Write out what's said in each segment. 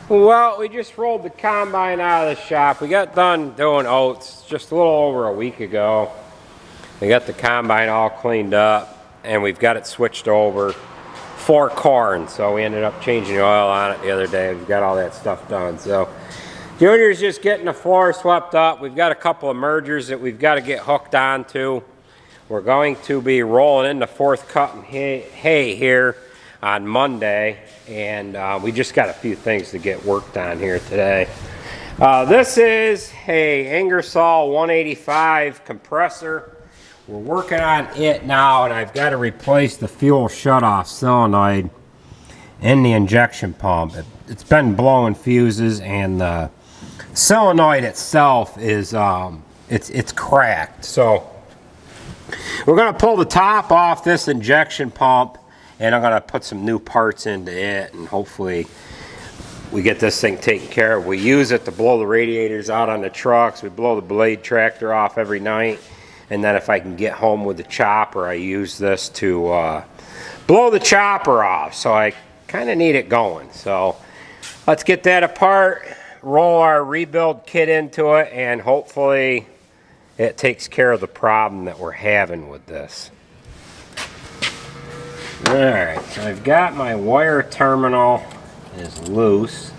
Well, we just rolled the combine out of the shop. We got done doing oats just a little over a week ago. We got the combine all cleaned up and we've got it switched over for corn. So we ended up changing the oil on it the other day. We've got all that stuff done. So Junior's just getting the floor swept up. We've got a couple of mergers that we've got to get hooked onto. We're going to be rolling in the fourth cut and hay here on Monday, and we just got a few things to get worked on here today. This is a Ingersoll 185 compressor. We're working on it now, and I've got to replace the fuel shutoff solenoid in the injection pump. It's been blowing fuses, and the solenoid itself is it's cracked. So we're going to pull the top off this injection pump, and I'm going to put some new parts into it, and hopefully we get this thing taken care of. We use it to blow the radiators out on the trucks. We blow the blade tractor off every night, and then if I can get home with the chopper, I use this to blow the chopper off. So I kind of need it going. So let's get that apart, roll our rebuild kit into it, and hopefully it takes care of the problem that we're having with this. Alright, so I've got my wire terminal is loose.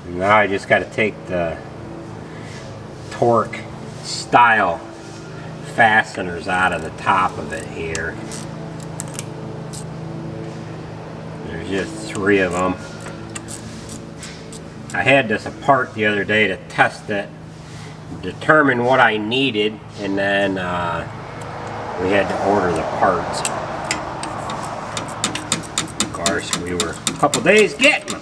Now I just got to take the torque style fasteners out of the top of it here. There's just 3 of them. I had this apart the other day to test it, determine what I needed, and then we had to order the parts. Of course, we were a couple days getting them.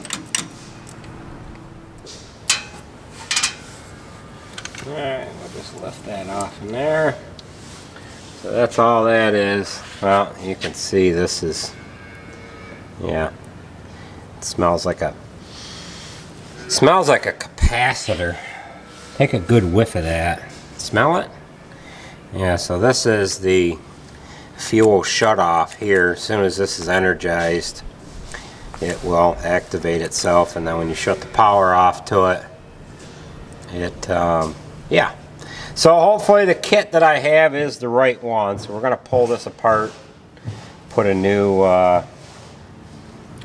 Alright, we'll just lift that off in there. So that's all that is. Well, you can see this is, yeah, it smells like a capacitor. Take a good whiff of that. Smell it? Yeah, so this is the fuel shutoff here. As soon as this is energized, it will activate itself, and then when you shut the power off to it, yeah. So hopefully the kit that I have is the right one. So we're going to pull this apart, put a new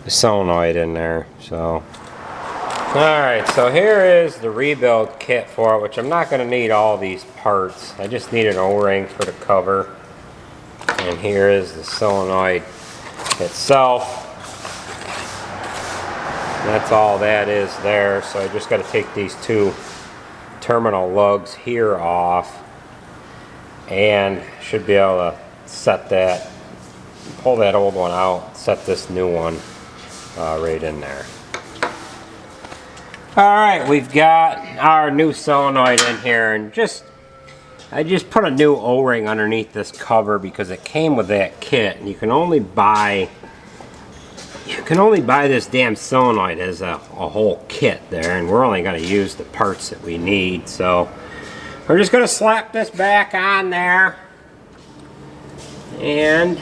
solenoid in there. So alright, so here is the rebuild kit for it, which I'm not going to need all these parts. I just need an O-ring for the cover. And here is the solenoid itself. That's all that is there. So I just got to take these 2 terminal lugs here off, and should be able to set that, pull that old one out, set this new one right in there. Alright, we've got our new solenoid in here, and I just put a new O-ring underneath this cover because it came with that kit, and you can only buy this damn solenoid as a whole kit there, and we're only going to use the parts that we need. So we're just going to slap this back on there, and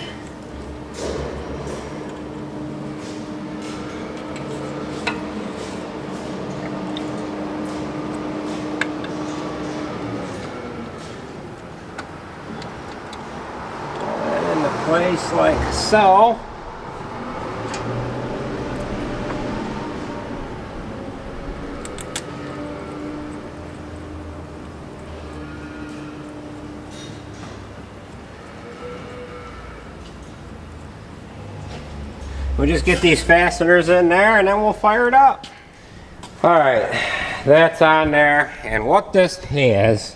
place like so. We'll just get these fasteners in there, and then we'll fire it up. Alright, that's on there, and what this has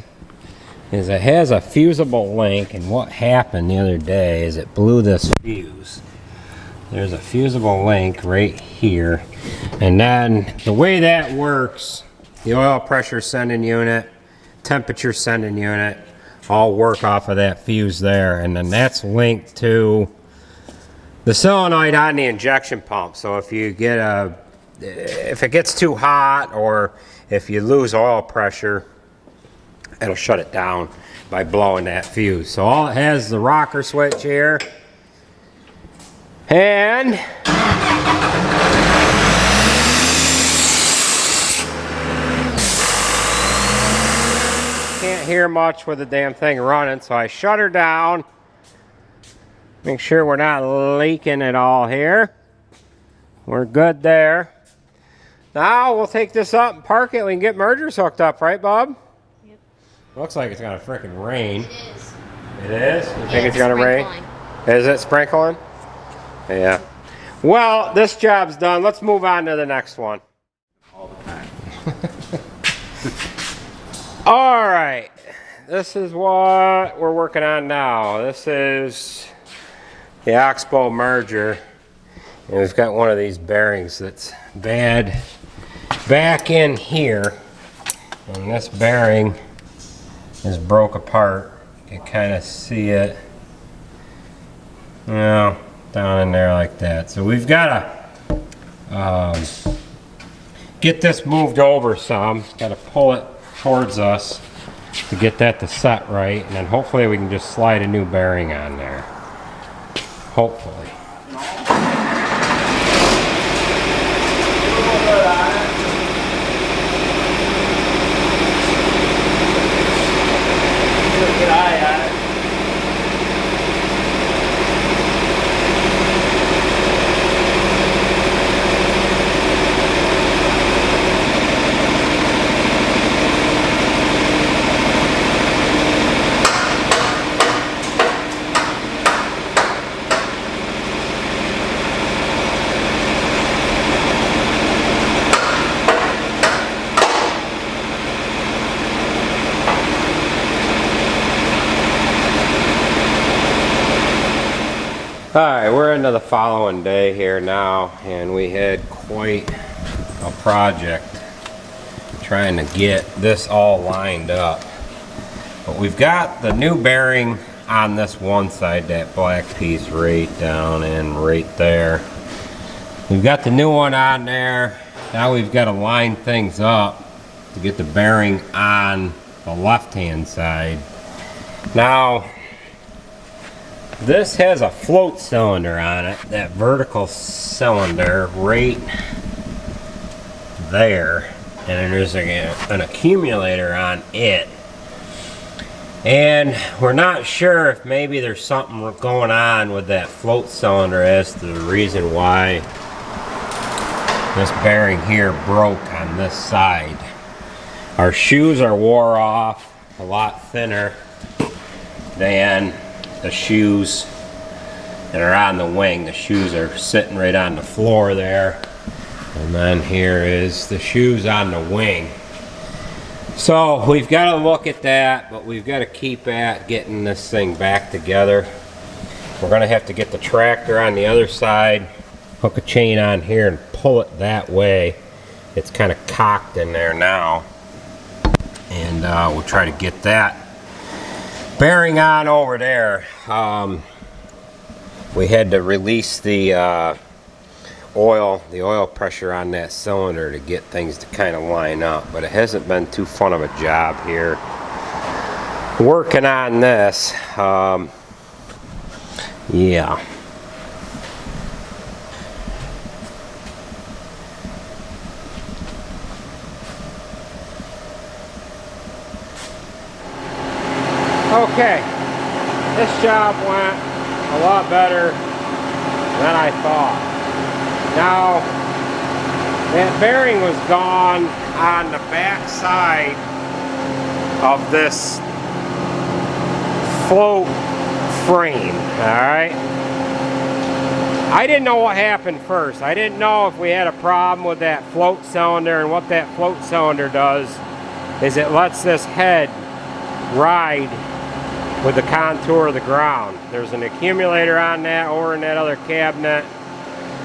is it has a fusible link, and what happened the other day is it blew this fuse. There's a fusible link right here, and then the way that works, the oil pressure sending unit, temperature sending unit, all work off of that fuse there, and then that's linked to the solenoid on the injection pump. So if you get if it gets too hot, or if you lose oil pressure, it'll shut it down by blowing that fuse. So all it has is the rocker switch here, and hear much with the damn thing running, so I shut her down. Make sure we're not leaking at all here. We're good there. Now we'll take this up and park it. We can get mergers hooked up, right, Bob? Yep. Looks like it's gonna frickin' rain. It is. It is? You Yeah, think it's gonna rain? Is it sprinkling? Yeah. Well, this job's done. Let's move on to the next one. All the time. All right. This is what we're working on now. This is the Oxbo merger. And we've got one of these bearings that's bad back in here. And this bearing is broke apart. You can kind of see it, you know, down in there like that. So we've got to get this moved over some. Got to pull it towards us to get that to set right. And then hopefully we can just slide a new bearing on there. Hopefully. Good eye at it. Alright, we're into the following day here now, and we had quite a project trying to get this all lined up. But we've got the new bearing on this one side, that black piece right down and right there. We've got the new one on there. Now we've got to line things up to get the bearing on the left-hand side. Now, this has a float cylinder on it, that vertical cylinder right there, and there's an accumulator on it. And we're not sure if maybe there's something going on with that float cylinder as to the reason why this bearing here broke on this side. Our shoes are wore off a lot thinner than the shoes that are on the wing. The shoes are sitting right on the floor there, and then here is the shoes on the wing. So we've got to look at that, but we've got to keep at getting this thing back together. We're going to have to get the tractor on the other side, hook a chain on here and pull it that way. It's kind of cocked in there now, and we'll try to get that bearing on over there. We had to release the oil pressure on that cylinder to get things to kind of line up, but it hasn't been too fun of a job here working on this. Yeah. Okay, this job went a lot better than I thought. Now, that bearing was gone on the back side of this float frame, alright? I didn't know what happened first. I didn't know if we had a problem with that float cylinder, and what that float cylinder does is it lets this head ride with the contour of the ground. There's an accumulator on that over in that other cabinet,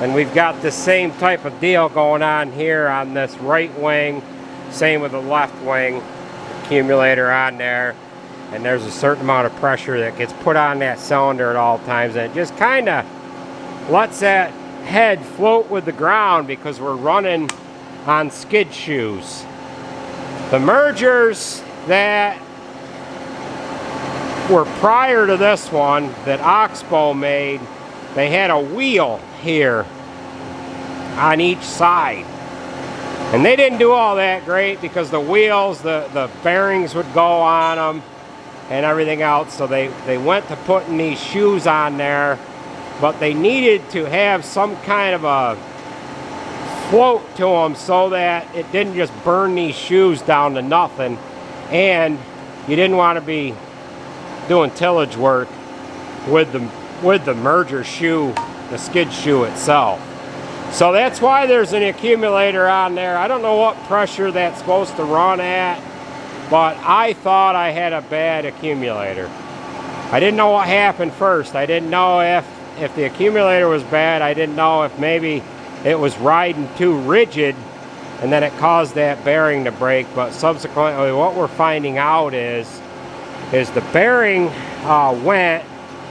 and we've got the same type of deal going on here on this right wing, same with the left wing, accumulator on there, and there's a certain amount of pressure that gets put on that cylinder at all times, and it just kind of lets that head float with the ground because we're running on skid shoes. The mergers that were prior to this one that Oxbo made, they had a wheel here on each side. And they didn't do all that great because the wheels, the bearings would go on them and everything else. So they went to putting these shoes on there, but they needed to have some kind of a float to them so that it didn't just burn these shoes down to nothing. And you didn't want to be doing tillage work with the merger shoe, the skid shoe itself. So that's why there's an accumulator on there. I don't know what pressure that's supposed to run at, but I thought I had a bad accumulator. I didn't know what happened first. I didn't know if the accumulator was bad. I didn't know if maybe it was riding too rigid and then it caused that bearing to break. But subsequently what we're finding out is the bearing went,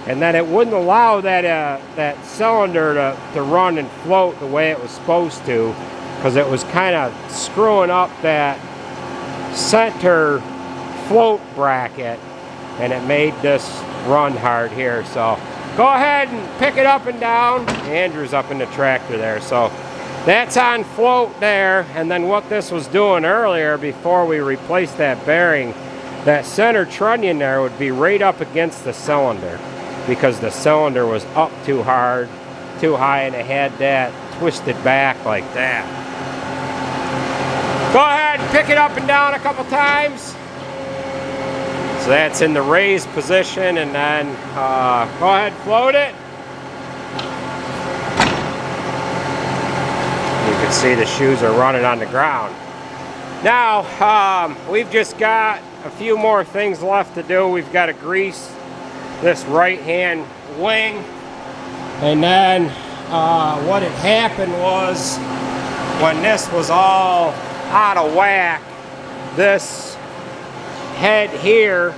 and then it wouldn't allow that cylinder to run and float the way it was supposed to, because it was kind of screwing up that center float bracket, and it made this run hard here. So go ahead and pick it up and down. Andrew's up in the tractor there. So that's on float there. And then what this was doing earlier, before we replaced that bearing, that center trunnion there would be right up against the cylinder, because the cylinder was up too hard, too high, and it had that twisted back like that. Go ahead and pick it up and down a couple times. So that's in the raised position, and then go ahead and float it. You can see the shoes are running on the ground. Now, we've just got a few more things left to do. We've got to grease this right hand wing, and then what had happened was, when this was all out of whack, this head here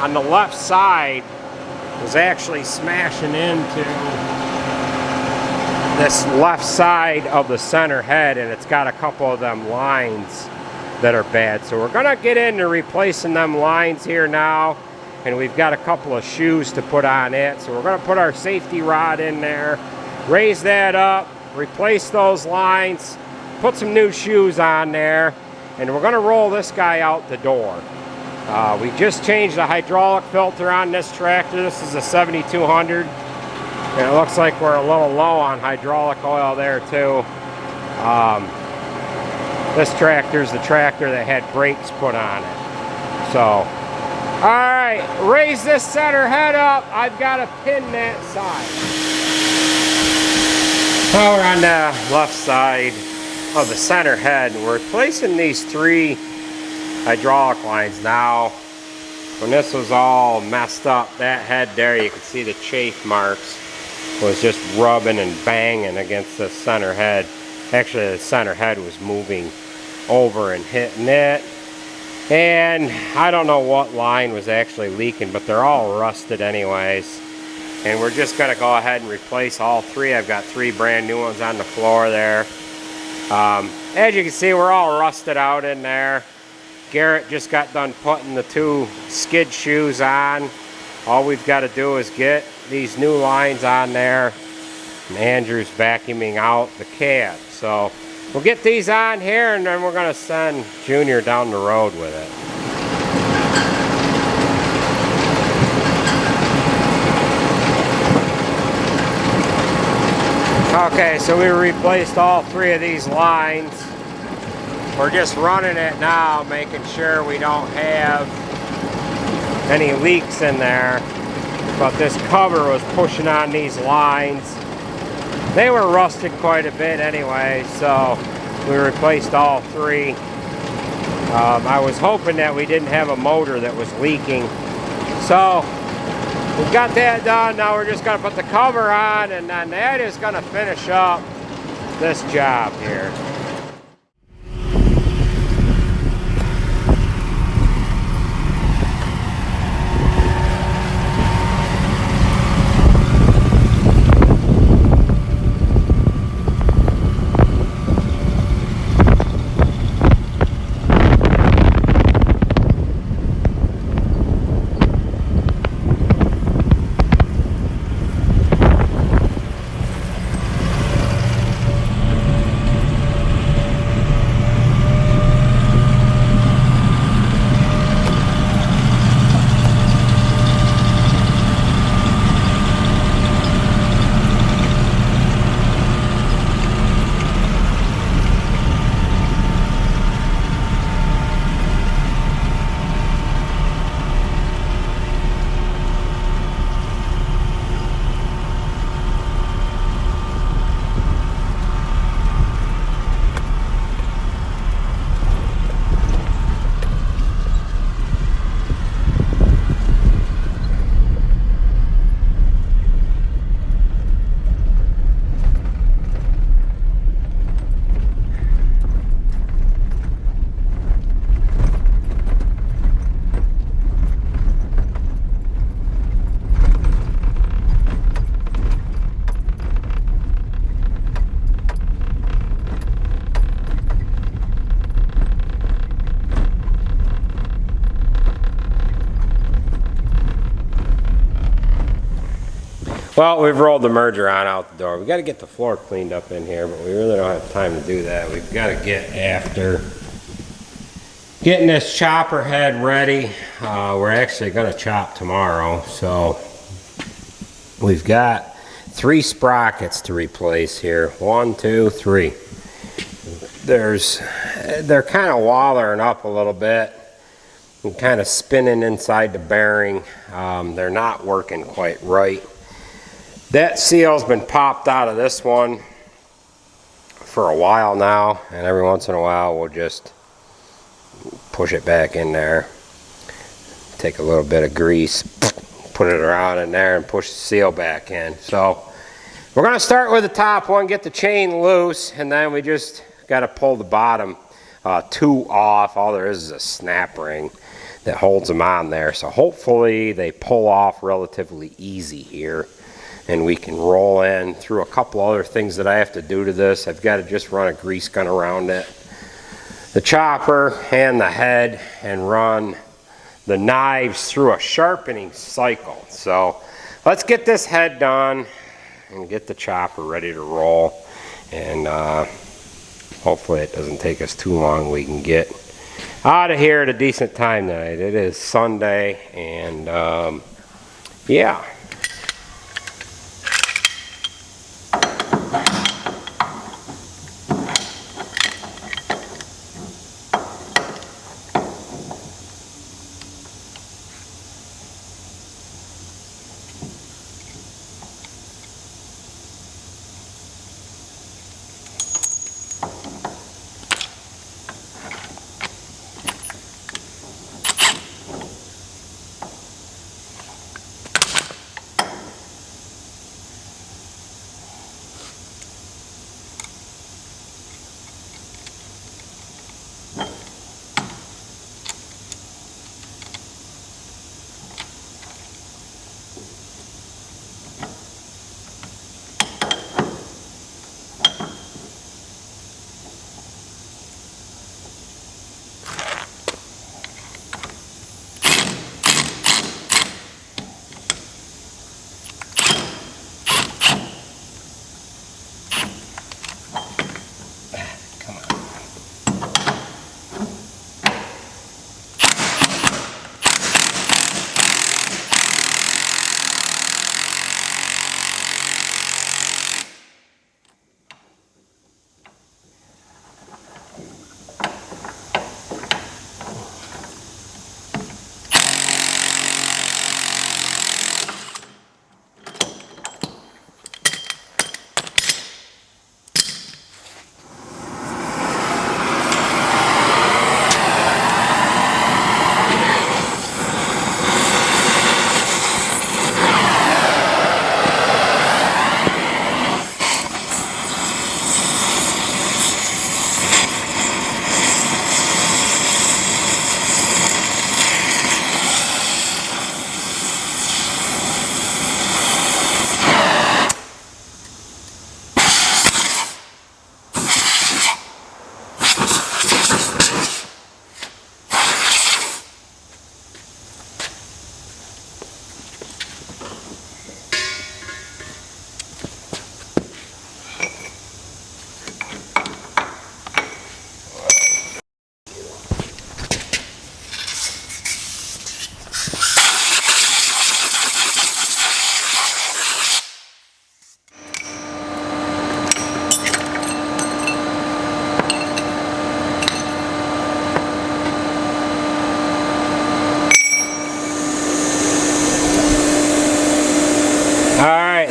on the left side was actually smashing into this left side of the center head, and it's got a couple of them lines that are bad. So we're gonna get into replacing them lines here now. And we've got a couple of shoes to put on it. So we're gonna put our safety rod in there, raise that up, replace those lines, put some new shoes on there, and we're gonna roll this guy out the door. We just changed the hydraulic filter on this tractor. This is a 7200. And it looks like we're a little low on hydraulic oil there too. This tractor is the tractor that had brakes put on it. So, all right, raise this center head up. I've got to pin that side. Now we're on the left side of the center head. We're replacing these 3 hydraulic lines. Now, when this was all messed up, that head there, you can see the chafe marks, was just rubbing and banging against the center head. Actually, the center head was moving over and hitting it. And I don't know what line was actually leaking, but they're all rusted anyways. And we're just gonna go ahead and replace all 3. I've got 3 brand new ones on the floor there. As you can see, we're all rusted out in there. Garrett just got done putting the 2 skid shoes on. All we've got to do is get these new lines on there, and Andrew's vacuuming out the cab. So we'll get these on here, and then we're going to send Junior down the road with it. Okay, so we replaced all 3 of these lines. We're just running it now, making sure we don't have any leaks in there. But this cover was pushing on these lines. They were rusted quite a bit anyway, so we replaced all 3. I was hoping that we didn't have a motor that was leaking. So we've got that done. Now we're just going to put the cover on, and then that is going to finish up this job here. Well, we've rolled the merger on out the door. We got to get the floor cleaned up in here, but we really don't have time to do that. We've got to get after getting this chopper head ready. We're actually going to chop tomorrow, so we've got 3 sprockets to replace here. 1, 2, 3. They're kind of wallering up a little bit and kind of spinning inside the bearing. They're not working quite right. That seal's been popped out of this one for a while now, and every once in a while we'll just push it back in there. Take a little bit of grease, put it around in there, and push the seal back in. So we're going to start with the top one, get the chain loose, and then we just got to pull the bottom 2 off. All there is a snap ring that holds them on there. So hopefully they pull off relatively easy here, and we can roll in through a couple other things that I have to do to this. I've got to just run a grease gun around it, the chopper and the head, and run the knives through a sharpening cycle. So let's get this head done and get the chopper ready to roll, and hopefully it doesn't take us too long. We can get out of here at a decent time tonight. It is Sunday, and yeah.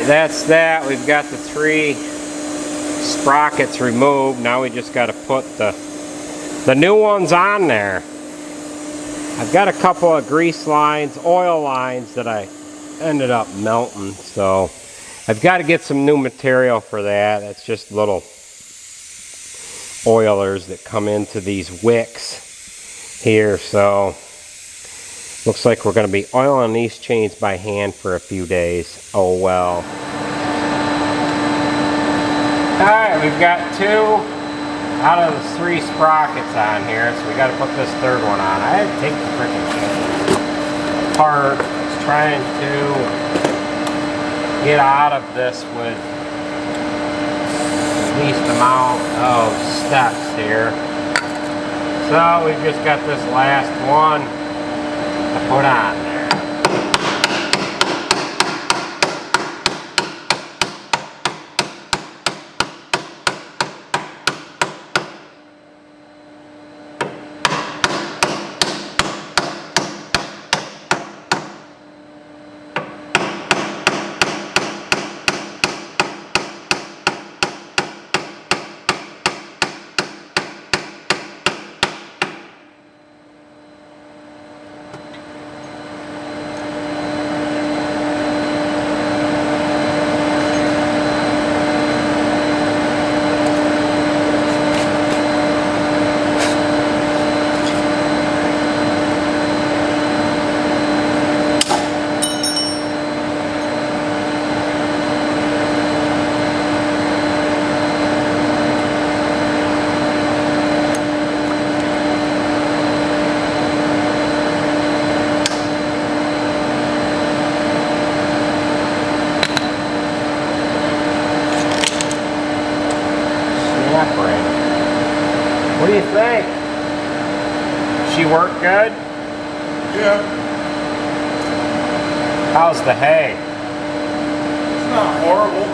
That's that. We've got the 3 sprockets removed. Now we just got to put the new ones on there. I've got a couple of grease lines, oil lines that I ended up melting, so I've got to get some new material for that. That's just little oilers that come into these wicks here, so looks like we're going to be oiling these chains by hand for a few days. Oh well. Alright, we've got 2 out of the 3 sprockets on here, so we got to put this 3rd one on. I had to take the freaking chain apart. It's trying to get out of this with the least amount of steps here. So we've just got this last one to put on there. What do you think? She work good? Yeah, How's the hay? it's not horrible.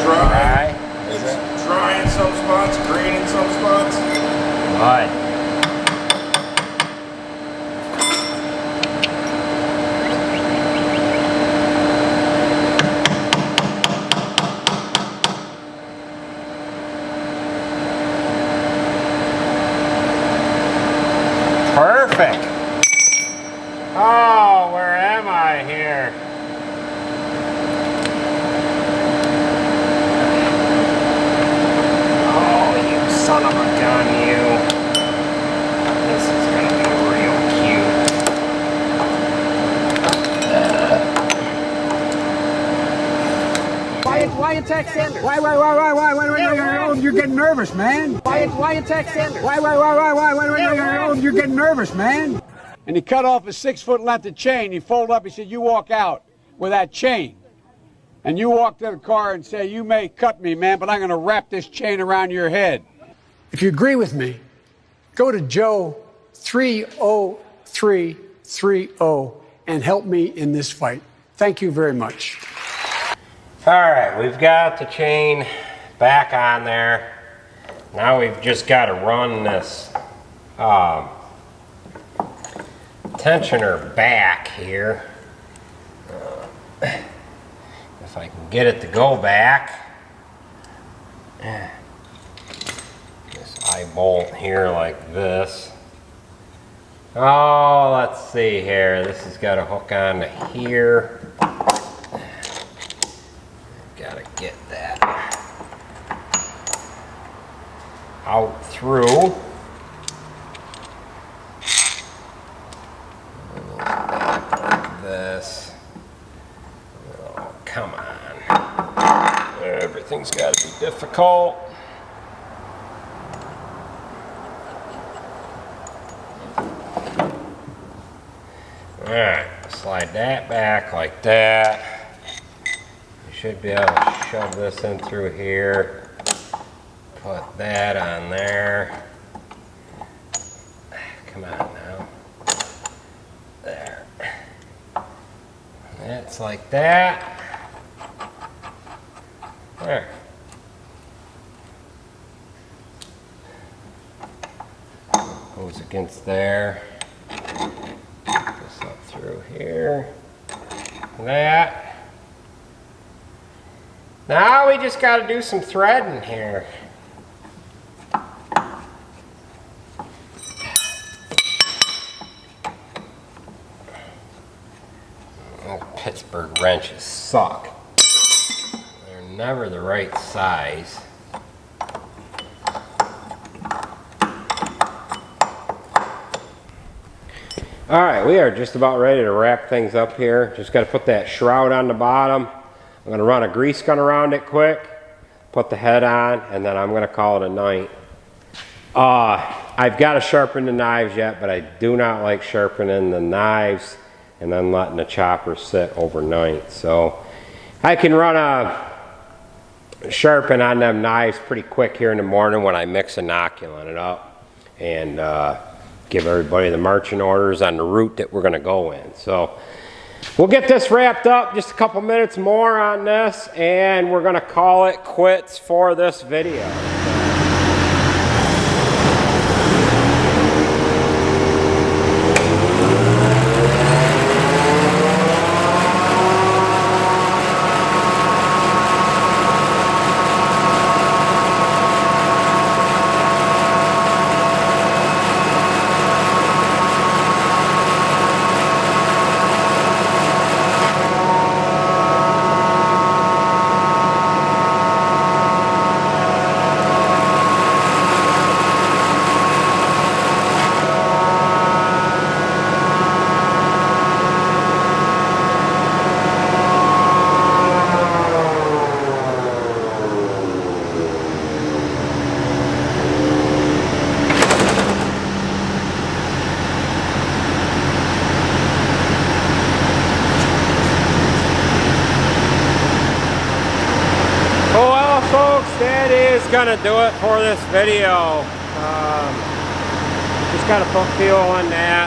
Dry. Is It's it? dry in some spots, green in some spots. Good. Perfect. Oh, where am I here? Oh, you son of a gun, you. This is gonna be real cute. Why you text Ender? Why, you're getting nervous, man. Why you text Ender? Why, you're getting nervous, man. And he cut off a 6-foot length of chain. He folded up, he said, you walk out with that chain. And you walk to the car and say, you may cut me, man, but I'm going to wrap this chain around your head. If you agree with me, go to Joe 30330 and help me in this fight. Thank you very much. All right, we've got the chain back on there. Now we've just got to run this tensioner back here. If I can get it to go back. This eye bolt here like this. Oh, let's see here. This has got to hook on to here. Gotta get that out through. Like this. Oh, come on. Everything's got to be difficult. Alright, slide that back like that. Should be able to shove this in through here, put that on there. Come on now. There. That's like that. There. Goes against there. This up through here. That. Now we just got to do some threading here. Oh, Pittsburgh wrenches suck. They're never the right size. All right, we are just about ready to wrap things up here. Just got to put that shroud on the bottom. I'm going to run a grease gun around it quick, put the head on, and then I'm going to call it a night. I've got to sharpen the knives yet, but I do not like sharpening the knives and then letting the chopper sit overnight. So I can run a sharpen on them knives pretty quick here in the morning when I mix inoculant it up and give everybody the marching orders on the route that we're going to go in. So we'll get this wrapped up, just a couple minutes more on this, and we're going to call it quits for this video. Folks, that is gonna do it for this video. Just gotta put fuel in that.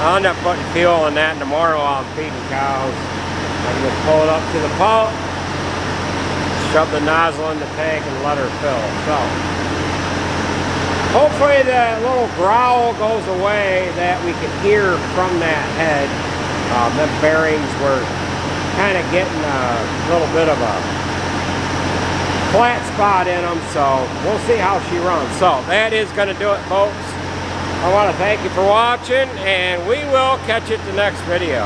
I'll end up putting fuel in that tomorrow while I'm feeding cows. I'm gonna pull it up to the pump, shove the nozzle in the tank, and let her fill. So hopefully that little growl goes away that we can hear from that head. The bearings were kind of getting a little bit of a flat spot in them, so we'll see how she runs. So that is going to do it, folks. I want to thank you for watching, and we will catch you at the next video.